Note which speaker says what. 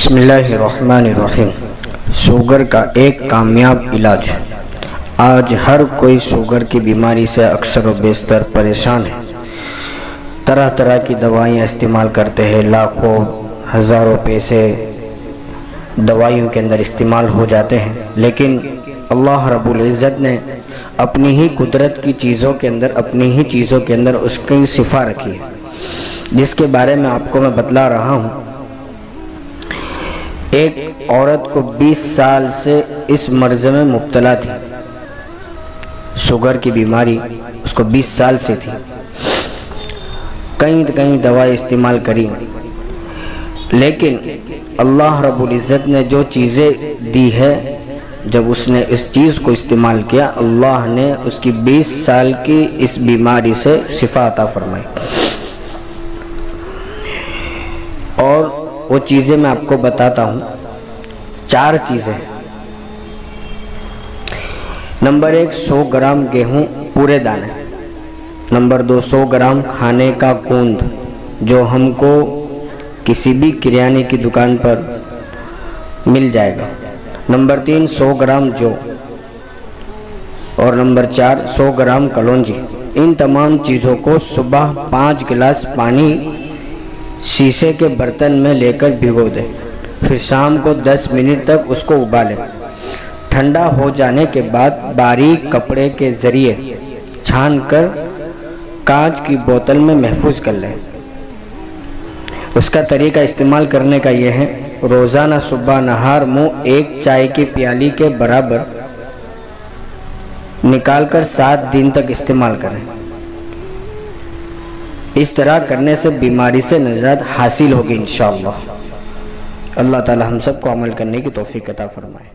Speaker 1: बिस्मिल्लाहिर्रहमानिर्रहीम। शुगर का एक कामयाब इलाज। आज हर कोई शुगर की बीमारी से अक्सर व बेशतर परेशान है। तरह तरह की दवाइयाँ इस्तेमाल करते हैं, लाखों हज़ारों पैसे दवाइयों के अंदर इस्तेमाल हो जाते हैं, लेकिन अल्लाह रब्बुल इज़्ज़त ने अपनी ही कुदरत की चीज़ों के अंदर, अपनी ही चीज़ों के अंदर उसकी सिफा रखी है, जिसके बारे में आपको मैं बतला रहा हूँ। एक औरत को 20 साल से इस मर्ज़ में मुब्तला थी, शुगर की बीमारी उसको 20 साल से थी। कई दवाई इस्तेमाल करी, लेकिन अल्लाह रब्बुल इज़्ज़त ने जो चीज़ें दी है, जब उसने इस चीज़ को इस्तेमाल किया, अल्लाह ने उसकी 20 साल की इस बीमारी से शिफा अता फरमाई। और वो चीज़ें मैं आपको बताता हूँ। 4 चीज़ें। नंबर 1, 100 ग्राम गेहूँ पूरे दाने। नंबर 2, 100 ग्राम खाने का कूंद, जो हमको किसी भी किराने की दुकान पर मिल जाएगा। नंबर 3, 100 ग्राम जौ। और नंबर 4, 100 ग्राम कलौंजी। इन तमाम चीज़ों को सुबह 5 गिलास पानी शीशे के बर्तन में लेकर भिगो दें, फिर शाम को 10 मिनट तक उसको उबालें। ठंडा हो जाने के बाद बारीक कपड़े के ज़रिए छानकर कांच की बोतल में महफूज कर लें। उसका तरीका इस्तेमाल करने का यह है, रोज़ाना सुबह नहार मुँह 1 चाय की प्याली के बराबर निकालकर 7 दिन तक इस्तेमाल करें। इस तरह करने से बीमारी से निजात हासिल होगी इंशाअल्लाह। अल्लाह ताला हम सबको अमल करने की तौफीक अता फरमाए।